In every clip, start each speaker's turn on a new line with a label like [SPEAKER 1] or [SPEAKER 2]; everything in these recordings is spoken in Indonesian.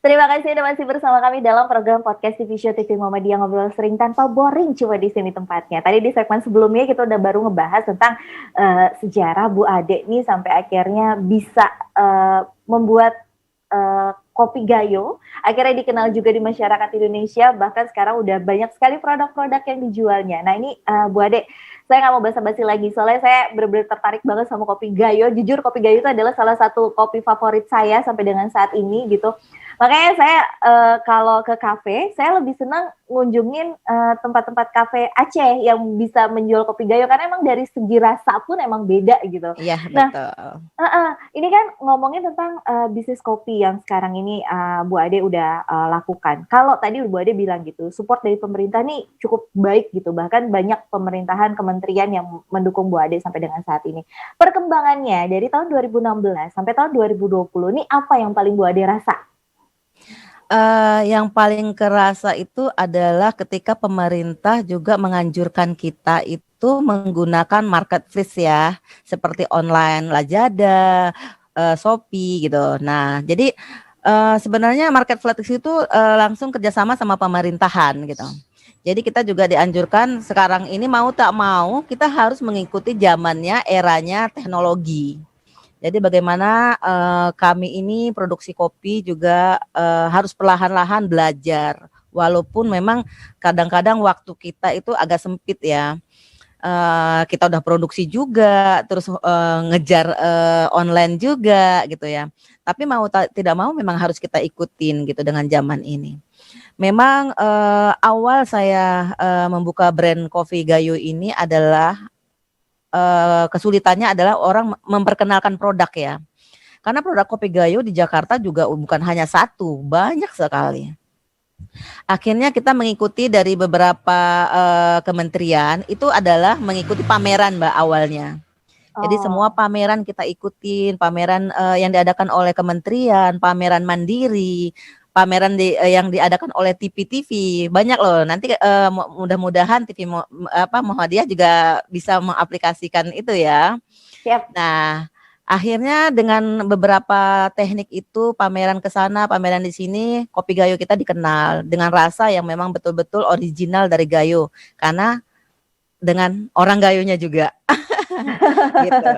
[SPEAKER 1] Terima kasih Anda masih bersama kami dalam program podcast TV Show TV Muhammadiyah Ngobrol Sering Tanpa Boring, cuma di sini tempatnya. Tadi di segmen sebelumnya kita udah baru ngebahas tentang sejarah Bu Ade nih sampai akhirnya bisa membuat kopi Gayo, akhirnya dikenal juga di masyarakat Indonesia, bahkan sekarang udah banyak sekali produk-produk yang dijualnya. Nah ini Bu Ade, saya nggak mau basa-basi lagi, soalnya saya benar-benar tertarik banget sama kopi Gayo. Jujur kopi Gayo itu adalah salah satu kopi favorit saya sampai dengan saat ini gitu. Makanya saya kalau ke kafe, saya lebih senang ngunjungin tempat-tempat kafe Aceh yang bisa menjual kopi Gayo, karena emang dari segi rasa pun emang beda gitu.
[SPEAKER 2] Iya,
[SPEAKER 1] Nah,
[SPEAKER 2] betul.
[SPEAKER 1] ini kan ngomongin tentang bisnis kopi yang sekarang ini Bu Ade udah lakukan. Kalau tadi Bu Ade bilang gitu, support dari pemerintah nih cukup baik gitu. Bahkan banyak pemerintahan, kementerian yang mendukung Bu Ade sampai dengan saat ini. Perkembangannya dari tahun 2016 sampai tahun 2020 ini apa yang paling Bu Ade rasa?
[SPEAKER 2] Yang paling kerasa itu adalah ketika pemerintah juga menganjurkan kita itu menggunakan marketplace ya, seperti online Lazada, Shopee gitu. Nah, jadi sebenarnya marketplace itu langsung kerjasama sama pemerintahan gitu. Jadi kita juga dianjurkan sekarang ini mau tak mau kita harus mengikuti zamannya, eranya teknologi. Jadi bagaimana kami ini produksi kopi juga harus perlahan-lahan belajar. Walaupun memang kadang-kadang waktu kita itu agak sempit ya. Kita udah produksi juga, terus ngejar online juga gitu ya. Tapi mau tidak mau memang harus kita ikutin gitu dengan zaman ini. Memang awal saya membuka brand Kopi Gayo ini adalah kesulitannya adalah orang memperkenalkan produk ya. Karena produk kopi Gayo di Jakarta juga bukan hanya satu, banyak sekali. Akhirnya kita mengikuti dari beberapa kementerian, itu adalah mengikuti pameran Mbak awalnya. Jadi semua pameran kita ikutin, pameran yang diadakan oleh kementerian, pameran mandiri, pameran yang diadakan oleh TV-TV, banyak loh. Nanti mudah-mudahan TV Muhammadiyah juga bisa mengaplikasikan itu ya.
[SPEAKER 1] Siap.
[SPEAKER 2] Nah, akhirnya dengan beberapa teknik itu pameran ke sana, pameran di sini, kopi Gayo kita dikenal dengan rasa yang memang betul-betul original dari Gayo, karena dengan orang Gayonya juga. Gitu.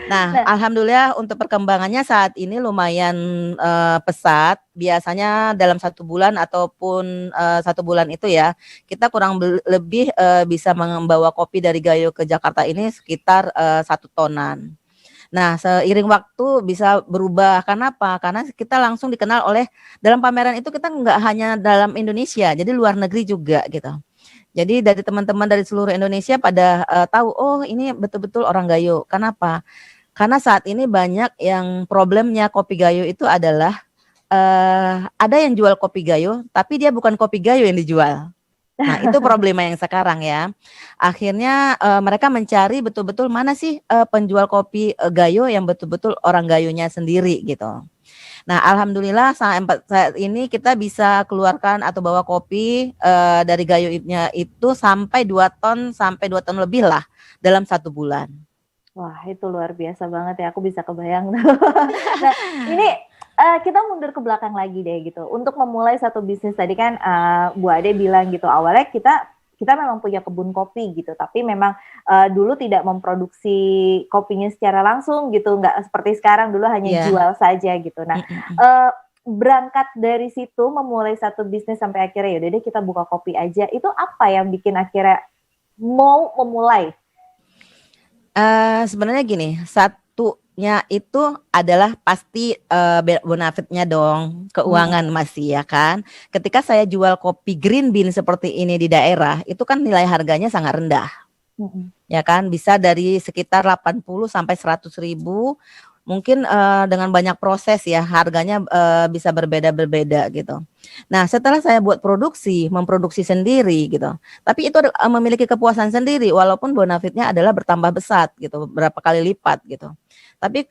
[SPEAKER 2] Nah, alhamdulillah untuk perkembangannya saat ini lumayan pesat. Biasanya dalam 1 bulan ataupun 1 bulan itu ya, kita kurang lebih bisa membawa kopi dari Gayo ke Jakarta ini sekitar 1 tonan. Nah, seiring waktu bisa berubah. Kenapa? Karena kita langsung dikenal oleh dalam pameran itu kita nggak hanya dalam Indonesia, jadi luar negeri juga gitu. Jadi dari teman-teman dari seluruh Indonesia pada tahu, oh ini betul-betul orang Gayo. Kenapa? Karena saat ini banyak yang problemnya kopi Gayo itu adalah ada yang jual kopi Gayo, tapi dia bukan kopi Gayo yang dijual. Nah itu problema yang sekarang ya. Akhirnya mereka mencari betul-betul mana sih penjual kopi Gayo yang betul-betul orang Gayonya sendiri gitu. Nah, alhamdulillah saat ini kita bisa keluarkan atau bawa kopi dari Gayo-nya itu sampai 2 ton sampai 2 ton lebih lah dalam 1 bulan.
[SPEAKER 1] Wah, itu luar biasa banget ya, aku bisa kebayang. Nah, ini kita mundur ke belakang lagi deh gitu. Untuk memulai satu bisnis tadi kan Bu Ade bilang gitu, awalnya kita memang punya kebun kopi gitu, tapi memang dulu tidak memproduksi kopinya secara langsung gitu, nggak seperti sekarang dulu hanya jual saja gitu. Nah, berangkat dari situ memulai satu bisnis sampai akhirnya yaudah deh kita buka kopi aja. Itu apa yang bikin akhirnya mau memulai?
[SPEAKER 2] Sebenarnya gini, satunya itu adalah pasti bonafitnya dong, keuangan masih ya kan. Ketika saya jual kopi green bean seperti ini di daerah, itu kan nilai harganya sangat rendah. Ya kan, bisa dari sekitar 80 sampai 100 ribu. Mungkin dengan banyak proses ya harganya bisa berbeda-berbeda gitu. Nah setelah saya buat memproduksi sendiri gitu, tapi itu memiliki kepuasan sendiri walaupun bonafitnya adalah bertambah besar gitu, berapa kali lipat gitu. Tapi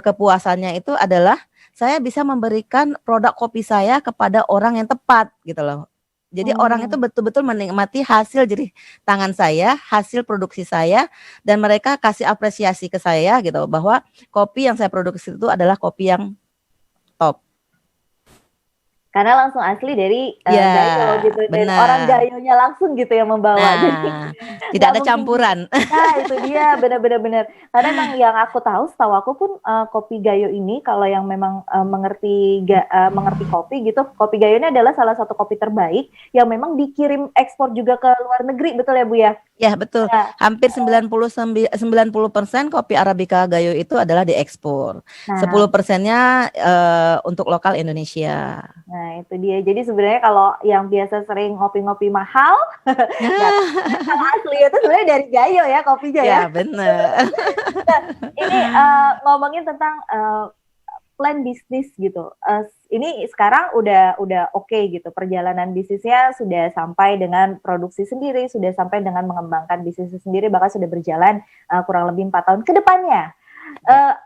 [SPEAKER 2] kepuasannya itu adalah saya bisa memberikan produk kopi saya kepada orang yang tepat gitu loh. Jadi orang itu betul-betul menikmati hasil jerih tangan saya, hasil produksi saya, dan mereka kasih apresiasi ke saya gitu bahwa kopi yang saya produksi itu adalah kopi yang top.
[SPEAKER 1] Karena langsung asli dari
[SPEAKER 2] Ya,
[SPEAKER 1] Gayo gitu dan orang
[SPEAKER 2] benar.
[SPEAKER 1] Gayonya langsung gitu yang membawa. Jadi
[SPEAKER 2] Nah, tidak
[SPEAKER 1] nggak
[SPEAKER 2] ada
[SPEAKER 1] mungkin juga.
[SPEAKER 2] campuran.
[SPEAKER 1] Nah, itu dia benar-benar benar. Karena emang yang aku tahu, setahu aku pun kopi Gayo ini kalau yang memang mengerti kopi gitu, kopi Gayo ini adalah salah satu kopi terbaik yang memang dikirim ekspor juga ke luar negeri, betul ya Bu ya?
[SPEAKER 2] Ya, betul.
[SPEAKER 1] Nah,
[SPEAKER 2] Hampir 90% kopi Arabica Gayo itu adalah diekspor.
[SPEAKER 1] nah
[SPEAKER 2] 10%-nya untuk lokal Indonesia.
[SPEAKER 1] Nah, itu dia. Jadi sebenarnya kalau yang biasa sering ngopi-ngopi mahal, nggak tahu ya, kalau asli itu sebenarnya dari Gayo ya kopinya ya.
[SPEAKER 2] Ya, benar.
[SPEAKER 1] Nah, ini ngomongin tentang plan bisnis gitu. Ini sekarang udah oke gitu. Perjalanan bisnisnya sudah sampai dengan produksi sendiri, sudah sampai dengan mengembangkan bisnis sendiri, bahkan sudah berjalan kurang lebih 4 tahun ke depannya.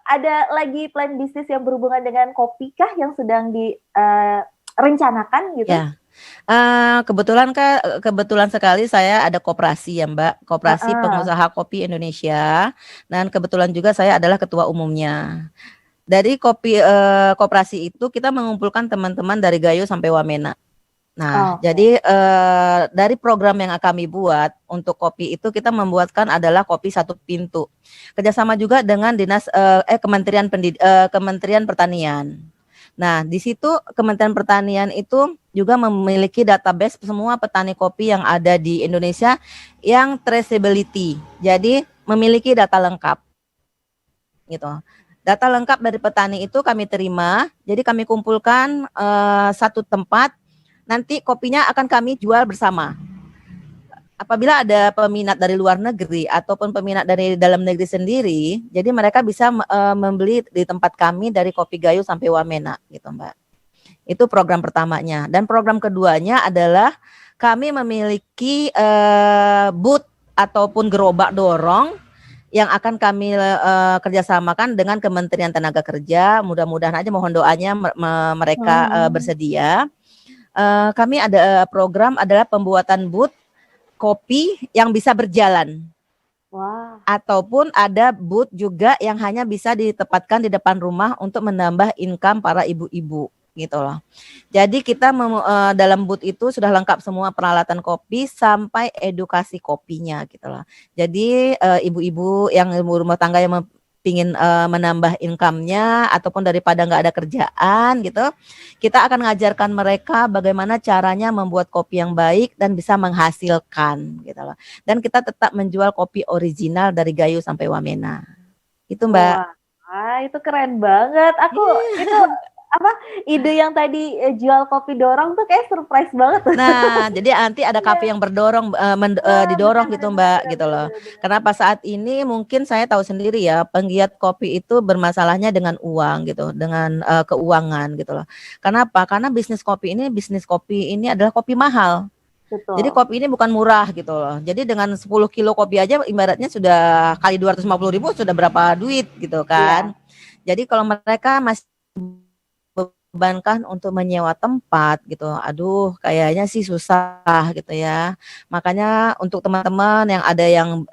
[SPEAKER 1] Ada lagi plan bisnis yang berhubungan dengan kopi kah yang sedang direncanakan gitu?
[SPEAKER 2] Ya. Kebetulan sekali saya ada koperasi ya Mbak, Koperasi Pengusaha Kopi Indonesia, dan kebetulan juga saya adalah ketua umumnya. Dari koperasi itu kita mengumpulkan teman-teman dari Gayo sampai Wamena. Nah, jadi dari program yang kami buat untuk kopi itu kita membuatkan adalah kopi satu pintu. Kerjasama juga dengan Kementerian Pertanian. Nah, di situ Kementerian Pertanian itu juga memiliki database semua petani kopi yang ada di Indonesia yang traceability. Jadi memiliki data lengkap, gitu. Data lengkap dari petani itu kami terima, jadi kami kumpulkan satu tempat. Nanti kopinya akan kami jual bersama. Apabila ada peminat dari luar negeri ataupun peminat dari dalam negeri sendiri, jadi mereka bisa membeli di tempat kami dari Kopi Gayo sampai Wamena, gitu Mbak. Itu program pertamanya. Dan program keduanya adalah kami memiliki booth ataupun gerobak dorong yang akan kami kerjasamakan dengan Kementerian Tenaga Kerja. Mudah-mudahan aja, mohon doanya mereka bersedia. Kami ada program adalah pembuatan booth kopi yang bisa berjalan.
[SPEAKER 1] Wah.
[SPEAKER 2] Ataupun ada booth juga yang hanya bisa ditempatkan di depan rumah untuk menambah income para ibu-ibu, gitu loh. Jadi kita dalam booth itu sudah lengkap semua peralatan kopi sampai edukasi kopinya, gitu loh. Jadi ibu-ibu yang ibu rumah tangga yang pingin menambah income-nya ataupun daripada nggak ada kerjaan gitu, kita akan mengajarkan mereka bagaimana caranya membuat kopi yang baik dan bisa menghasilkan, gitu loh. Dan kita tetap menjual kopi original dari Gayo sampai Wamena. Itu Mbak.
[SPEAKER 1] Wah, itu keren banget. Aku itu ide yang tadi jual kopi dorong tuh kayak surprise banget.
[SPEAKER 2] Nah, jadi nanti ada kafe yang berdorong didorong gitu Mbak, gitu loh. Kenapa saat ini mungkin saya tahu sendiri ya, penggiat kopi itu bermasalahnya dengan uang gitu, dengan keuangan gitu loh. Kenapa? Karena bisnis kopi ini adalah kopi mahal.
[SPEAKER 1] Betul.
[SPEAKER 2] Jadi kopi ini bukan murah gitu loh. Jadi dengan 10 kilo kopi aja ibaratnya sudah kali 250.000 sudah berapa duit gitu kan. Jadi kalau mereka masih bebankan untuk menyewa tempat gitu, aduh kayaknya sih susah gitu ya. Makanya untuk teman-teman yang ada yang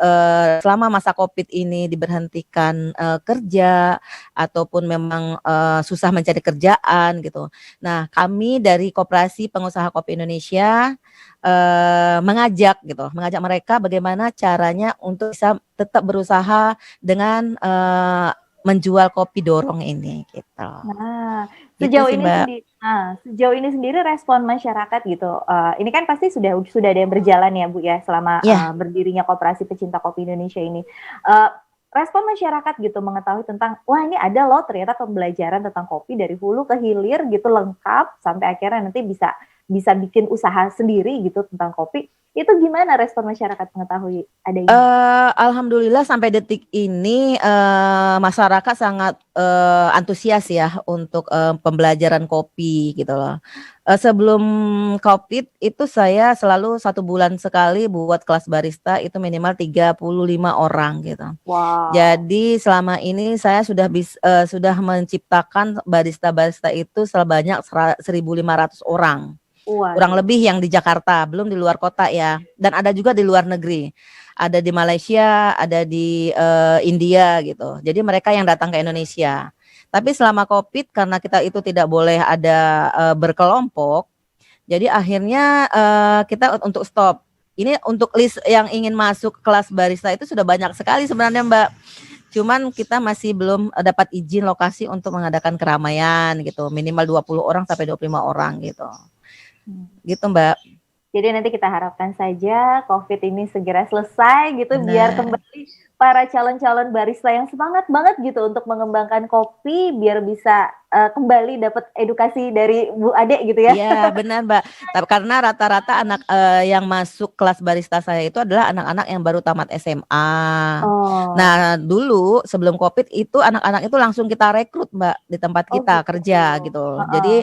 [SPEAKER 2] selama masa COVID ini diberhentikan kerja ataupun memang susah mencari kerjaan gitu. Nah, kami dari Koperasi Pengusaha Kopi Indonesia mengajak mereka bagaimana caranya untuk bisa tetap berusaha dengan menjual kopi dorong ini gitu.
[SPEAKER 1] Nah,
[SPEAKER 2] Gitu
[SPEAKER 1] sejauh
[SPEAKER 2] sih,
[SPEAKER 1] ini
[SPEAKER 2] Mbak.
[SPEAKER 1] sejauh ini sendiri respon masyarakat gitu. Ini kan pasti sudah ada yang berjalan ya Bu ya selama berdirinya Koperasi Pecinta Kopi Indonesia ini. Respon masyarakat gitu mengetahui tentang wah ini ada loh ternyata pembelajaran tentang kopi dari hulu ke hilir gitu lengkap sampai akhirnya nanti bisa bikin usaha sendiri gitu tentang kopi. Itu gimana respon masyarakat mengetahui ada ini?
[SPEAKER 2] Alhamdulillah sampai detik ini masyarakat sangat antusias ya untuk pembelajaran kopi gitu loh. Sebelum COVID itu saya selalu 1 bulan sekali buat kelas barista itu minimal 35 orang gitu.
[SPEAKER 1] Wow.
[SPEAKER 2] Jadi selama ini saya sudah menciptakan barista-barista itu sebanyak 1.500 orang. Kurang lebih yang di Jakarta, belum di luar kota ya. Dan ada juga di luar negeri. ada di Malaysia, ada di India gitu. Jadi mereka yang datang ke Indonesia. Tapi selama COVID karena kita itu tidak boleh ada berkelompok, jadi akhirnya kita untuk stop. Ini untuk list yang ingin masuk kelas barista itu sudah banyak sekali sebenarnya Mbak. Cuman kita masih belum dapat izin lokasi untuk mengadakan keramaian gitu. Minimal 20 orang sampai 25 orang gitu. Gitu Mbak.
[SPEAKER 1] Jadi nanti kita harapkan saja COVID ini segera selesai gitu,
[SPEAKER 2] Benar.
[SPEAKER 1] biar kembali para calon-calon barista yang semangat banget gitu untuk mengembangkan kopi, biar bisa kembali dapat edukasi dari Bu Ade gitu ya.
[SPEAKER 2] Iya benar Mbak. Tapi karena rata-rata anak yang masuk kelas barista saya itu adalah anak-anak yang baru tamat SMA.
[SPEAKER 1] Oh.
[SPEAKER 2] Nah dulu sebelum COVID itu anak-anak itu langsung kita rekrut Mbak di tempat kita
[SPEAKER 1] gitu.
[SPEAKER 2] kerja gitu. Jadi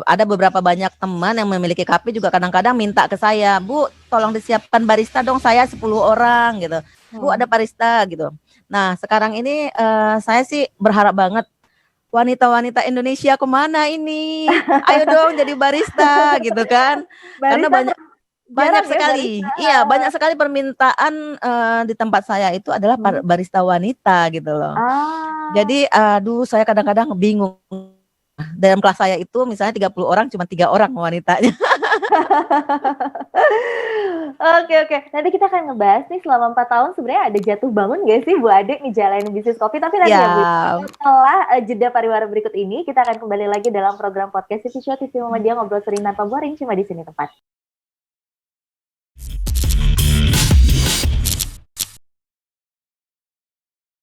[SPEAKER 2] ada beberapa banyak teman yang memiliki kafe juga kadang-kadang minta ke saya, Bu tolong disiapkan barista dong, saya 10 orang gitu. Bu ada barista gitu. Nah sekarang ini saya sih berharap banget wanita-wanita Indonesia kemana ini? Ayo dong jadi barista gitu kan? Karena banyak sekali, iya banyak sekali permintaan di tempat saya itu adalah barista wanita gitu loh. Jadi aduh saya kadang-kadang bingung. Dalam kelas saya itu misalnya 30 orang cuma 3 orang wanitanya.
[SPEAKER 1] Oke. Nanti kita akan ngebahas nih selama 4 tahun sebenarnya ada jatuh bangun gak sih Bu Ade ngejalanin bisnis kopi. Tapi nanti ya Bu, setelah jeda pariwara berikut ini kita akan kembali lagi dalam program podcast TV Show TV Muhammadiyah Ngobrol Sering Tanpa Boring cuma di sini tempat.